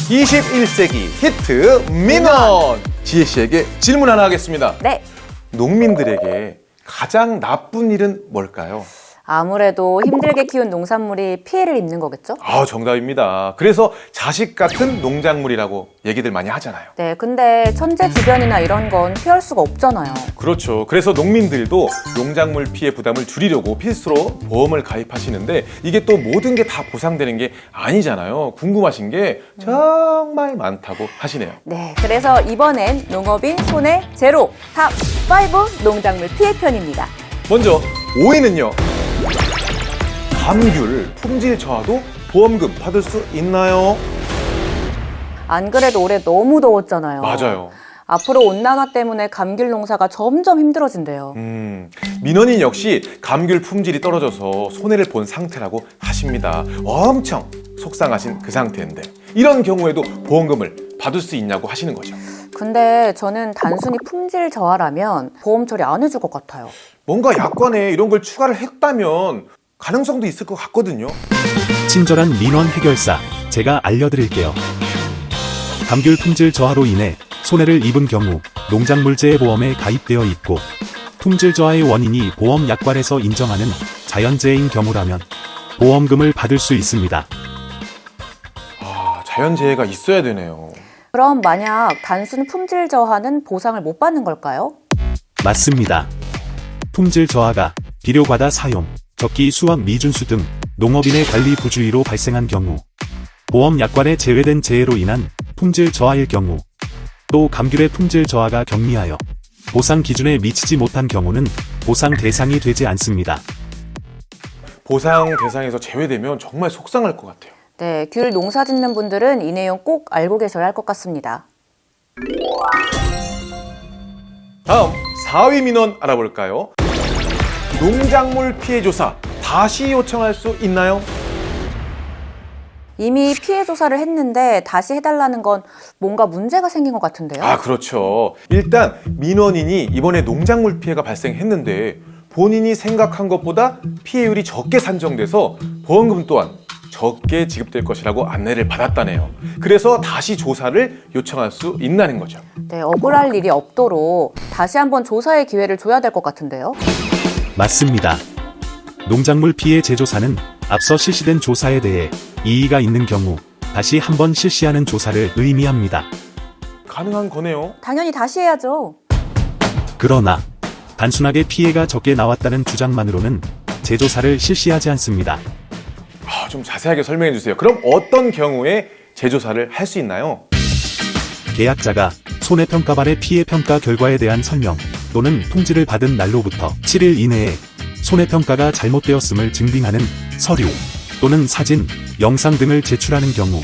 21세기 히트 민원! 지혜씨에게 질문 하나 하겠습니다. 네. 농민들에게 가장 나쁜 일은 뭘까요? 아무래도 힘들게 키운 농산물이 피해를 입는 거겠죠? 정답입니다. 그래서 자식 같은 농작물이라고 얘기들 많이 하잖아요. 네, 근데 천재지변이나 이런 건 피할 수가 없잖아요. 그렇죠. 그래서 농민들도 농작물 피해 부담을 줄이려고 필수로 보험을 가입하시는데 이게 또 모든 게 다 보상되는 게 아니잖아요. 궁금하신 게 정말 많다고 하시네요. 네, 그래서 이번엔 농업인 손해 제로 탑5 농작물 피해 편입니다. 먼저 5위는요. 감귤 품질 저하도 보험금 받을 수 있나요? 안 그래도 올해 너무 더웠잖아요. 맞아요. 앞으로 온난화 때문에 감귤 농사가 점점 힘들어진대요. 민원인 역시 감귤 품질이 떨어져서 손해를 본 상태라고 하십니다. 엄청 속상하신 그 상태인데 이런 경우에도 보험금을 받을 수 있냐고 하시는 거죠. 근데 저는 단순히 품질 저하라면 보험 처리 안 해줄 것 같아요. 뭔가 약관에 이런 걸 추가를 했다면 가능성도 있을 것 같거든요. 친절한 민원 해결사, 제가 알려드릴게요. 감귤 품질 저하로 인해 손해를 입은 경우 농작물재해 보험에 가입되어 있고 품질 저하의 원인이 보험 약관에서 인정하는 자연재해인 경우라면 보험금을 받을 수 있습니다. 자연재해가 있어야 되네요. 그럼 만약 단순 품질 저하는 보상을 못 받는 걸까요? 맞습니다. 품질 저하가 비료 과다 사용, 적기 수확 미준수 등 농업인의 관리 부주의로 발생한 경우, 보험 약관에 제외된 재해로 인한 품질 저하일 경우, 또 감귤의 품질 저하가 경미하여 보상 기준에 미치지 못한 경우는 보상 대상이 되지 않습니다. 보상 대상에서 제외되면 정말 속상할 것 같아요. 네, 귤 농사 짓는 분들은 이 내용 꼭 알고 계셔야 할 것 같습니다. 다음 4위 민원 알아볼까요? 농작물 피해 조사 다시 요청할 수 있나요? 이미 피해 조사를 했는데 다시 해달라는 건 뭔가 문제가 생긴 것 같은데요? 그렇죠. 일단 민원인이 이번에 농작물 피해가 발생했는데 본인이 생각한 것보다 피해율이 적게 산정돼서 보험금 또한 적게 지급될 것이라고 안내를 받았다네요. 그래서 다시 조사를 요청할 수 있다는 거죠. 네, 억울할 일이 없도록 다시 한번 조사의 기회를 줘야 될 것 같은데요? 맞습니다. 농작물 피해 재조사는 앞서 실시된 조사에 대해 이의가 있는 경우 다시 한번 실시하는 조사를 의미합니다. 가능한 거네요. 당연히 다시 해야죠. 그러나 단순하게 피해가 적게 나왔다는 주장만으로는 재조사를 실시하지 않습니다. 좀 자세하게 설명해 주세요. 그럼 어떤 경우에 재조사를 할 수 있나요? 계약자가 손해평가반의 피해 평가 결과에 대한 설명 또는 통지를 받은 날로부터 7일 이내에 손해평가가 잘못되었음을 증빙하는 서류 또는 사진, 영상 등을 제출하는 경우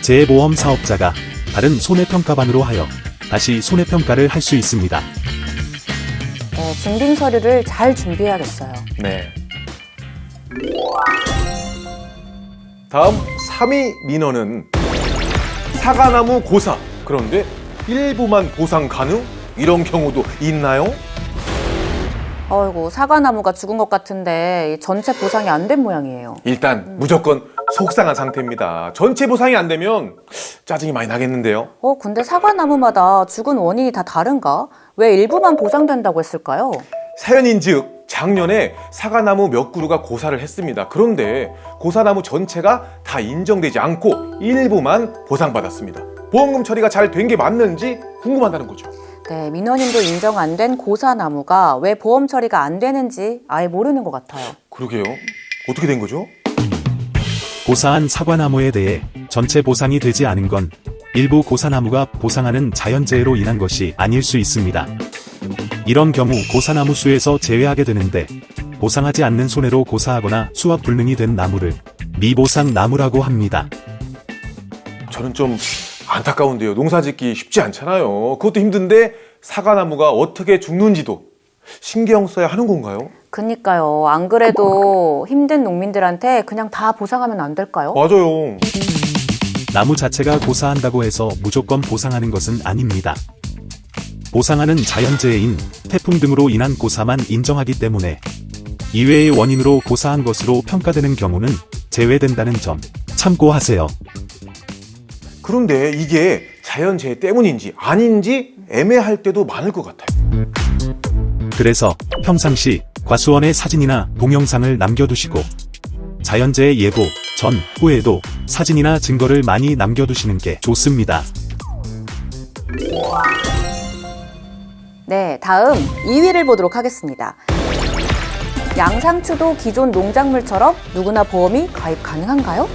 재해보험 사업자가 다른 손해평가반으로 하여 다시 손해평가를 할 수 있습니다. 네, 증빙 서류를 잘 준비해야겠어요. 네. 다음 3위 민원은 사과나무 고사. 그런데 일부만 보상 가능? 이런 경우도 있나요? 어이구, 사과나무가 죽은 것 같은데 전체 보상이 안 된 모양이에요. 일단 무조건 속상한 상태입니다. 전체 보상이 안 되면 짜증이 많이 나겠는데요. 근데 사과나무마다 죽은 원인이 다 다른가? 왜 일부만 보상된다고 했을까요? 사연인즉 작년에 사과나무 몇 그루가 고사를 했습니다. 그런데 고사나무 전체가 다 인정되지 않고 일부만 보상받았습니다. 보험금 처리가 잘 된 게 맞는지 궁금하다는 거죠. 네, 민원인도 인정 안 된 고사나무가 왜 보험 처리가 안 되는지 아예 모르는 것 같아요. 그러게요. 어떻게 된 거죠? 고사한 사과나무에 대해 전체 보상이 되지 않은 건 일부 고사나무가 보상하는 자연재해로 인한 것이 아닐 수 있습니다. 이런 경우 고사나무 수에서 제외하게 되는데 보상하지 않는 손해로 고사하거나 수확 불능이 된 나무를 미보상 나무라고 합니다. 저는 좀 안타까운데요. 농사 짓기 쉽지 않잖아요. 그것도 힘든데 사과나무가 어떻게 죽는지도 신경 써야 하는 건가요? 그니까요. 안 그래도 힘든 농민들한테 그냥 다 보상하면 안 될까요? 맞아요. 나무 자체가 고사한다고 해서 무조건 보상하는 것은 아닙니다. 보상하는 자연재해인 태풍 등으로 인한 고사만 인정하기 때문에 이외의 원인으로 고사한 것으로 평가되는 경우는 제외된다는 점 참고하세요. 그런데 이게 자연재해 때문인지 아닌지 애매할 때도 많을 것 같아요. 그래서 평상시 과수원에 사진이나 동영상을 남겨두시고 자연재해 예보 전, 후에도 사진이나 증거를 많이 남겨두시는 게 좋습니다. 네, 다음 2위를 보도록 하겠습니다. 양상추도 기존 농작물처럼 누구나 보험이 가입 가능한가요?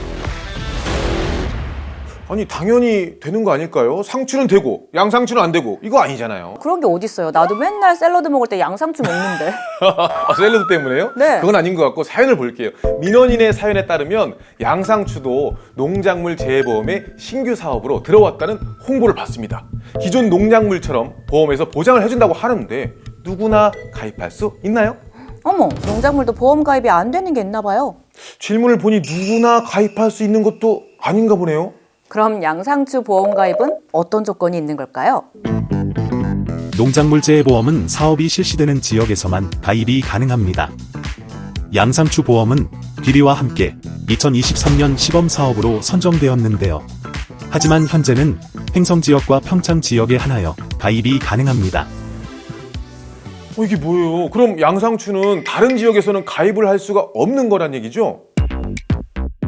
아니 당연히 되는 거 아닐까요? 상추는 되고 양상추는 안 되고 이거 아니잖아요. 그런 게 어딨어요. 나도 맨날 샐러드 먹을 때 양상추 먹는데. 아, 샐러드 때문에요? 네. 그건 아닌 것 같고 사연을 볼게요. 민원인의 사연에 따르면 양상추도 농작물 재해보험의 신규 사업으로 들어왔다는 홍보를 받습니다. 기존 농작물처럼 보험에서 보장을 해준다고 하는데 누구나 가입할 수 있나요? 어머, 농작물도 보험 가입이 안 되는 게 있나 봐요. 질문을 보니 누구나 가입할 수 있는 것도 아닌가 보네요. 그럼 양상추 보험 가입은 어떤 조건이 있는 걸까요? 농작물재해보험은 사업이 실시되는 지역에서만 가입이 가능합니다. 양상추 보험은 비리와 함께 2023년 시범사업으로 선정되었는데요. 하지만 현재는 횡성지역과 평창지역에 한하여 가입이 가능합니다. 이게 뭐예요? 그럼 양상추는 다른 지역에서는 가입을 할 수가 없는 거란 얘기죠?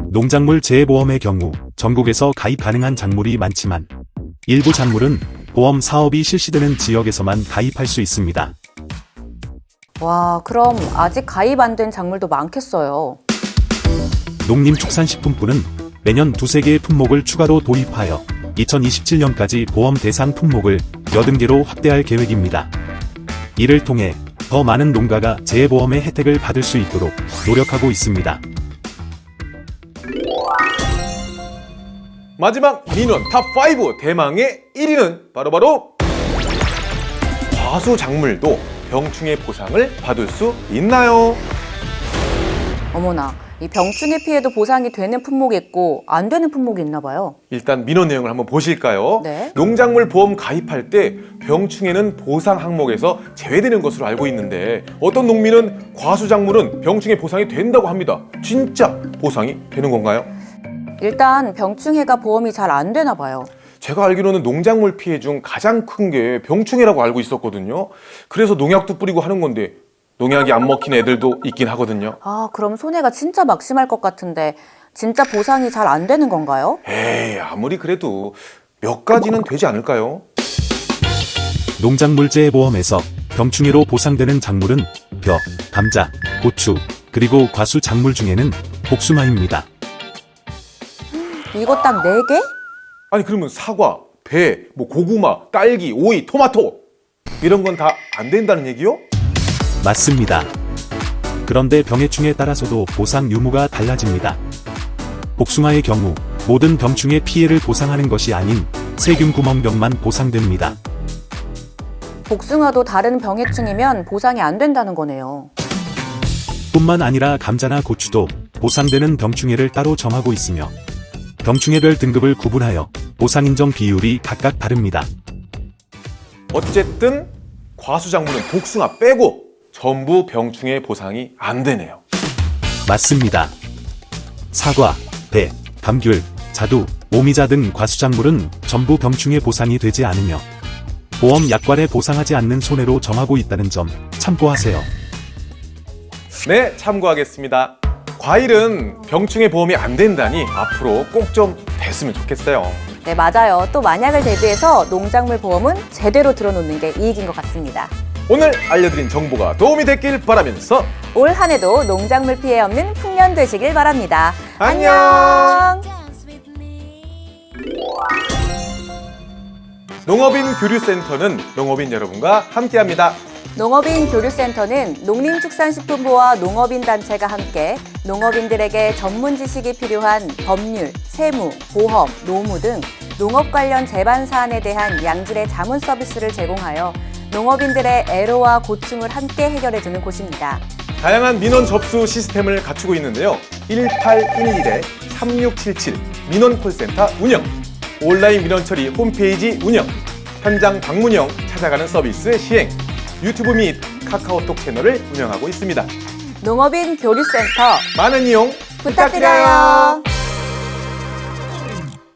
농작물 재해보험의 경우 전국에서 가입 가능한 작물이 많지만 일부 작물은 보험 사업이 실시되는 지역에서만 가입할 수 있습니다. 와, 그럼 아직 가입 안 된 작물도 많겠어요. 농림축산식품부는 매년 2~3개의 품목을 추가로 도입하여 2027년까지 보험 대상 품목을 80개로 확대할 계획입니다. 이를 통해 더 많은 농가가 재해보험의 혜택을 받을 수 있도록 노력하고 있습니다. 마지막 민원 탑5 대망의 1위는 바로 과수작물도 병충해 보상을 받을 수 있나요? 어머나, 이 병충해 피해도 보상이 되는 품목이 있고 안 되는 품목이 있나 봐요. 일단 민원 내용을 한번 보실까요? 네. 농작물 보험 가입할 때 병충해는 보상 항목에서 제외되는 것으로 알고 있는데 어떤 농민은 과수작물은 병충해 보상이 된다고 합니다. 진짜 보상이 되는 건가요? 일단 병충해가 보험이 잘 안 되나 봐요. 제가 알기로는 농작물 피해 중 가장 큰 게 병충해라고 알고 있었거든요. 그래서 농약도 뿌리고 하는 건데 농약이 안 먹힌 애들도 있긴 하거든요. 아, 그럼 손해가 진짜 막심할 것 같은데 진짜 보상이 잘 안 되는 건가요? 에이, 아무리 그래도 몇 가지는 되지 않을까요? 농작물재해보험에서 병충해로 보상되는 작물은 벼, 감자, 고추, 그리고 과수 작물 중에는 복숭아입니다. 이거 딱 4개? 아니 그러면 사과, 배, 고구마, 딸기, 오이, 토마토 이런 건 다 안 된다는 얘기요? 맞습니다. 그런데 병해충에 따라서도 보상 유무가 달라집니다. 복숭아의 경우 모든 병충해 피해를 보상하는 것이 아닌 세균구멍병만 보상됩니다. 복숭아도 다른 병해충이면 보상이 안 된다는 거네요. 뿐만 아니라 감자나 고추도 보상되는 병충해를 따로 정하고 있으며 병충해별 등급을 구분하여 보상 인정 비율이 각각 다릅니다. 어쨌든 과수작물은 복숭아 빼고 전부 병충해 보상이 안 되네요. 맞습니다. 사과, 배, 감귤, 자두, 오미자 등 과수작물은 전부 병충해 보상이 되지 않으며 보험 약관에 보상하지 않는 손해로 정하고 있다는 점 참고하세요. 네, 참고하겠습니다. 과일은 병충해 보험이 안 된다니 앞으로 꼭 좀 됐으면 좋겠어요. 네, 맞아요. 또 만약을 대비해서 농작물 보험은 제대로 들어놓는 게 이익인 것 같습니다. 오늘 알려드린 정보가 도움이 됐길 바라면서 올 한 해도 농작물 피해 없는 풍년 되시길 바랍니다. 안녕! 농업인 교류센터는 농업인 여러분과 함께합니다. 농업인 교류센터는 농림축산식품부와 농업인 단체가 함께 농업인들에게 전문 지식이 필요한 법률, 세무, 보험, 노무 등 농업 관련 제반 사안에 대한 양질의 자문 서비스를 제공하여 농업인들의 애로와 고충을 함께 해결해주는 곳입니다. 다양한 민원 접수 시스템을 갖추고 있는데요. 1811-3677 민원 콜센터 운영, 온라인 민원 처리 홈페이지 운영, 현장 방문형 찾아가는 서비스 시행, 유튜브 및 카카오톡 채널을 운영하고 있습니다. 농업인 교류센터 많은 이용 부탁드려요.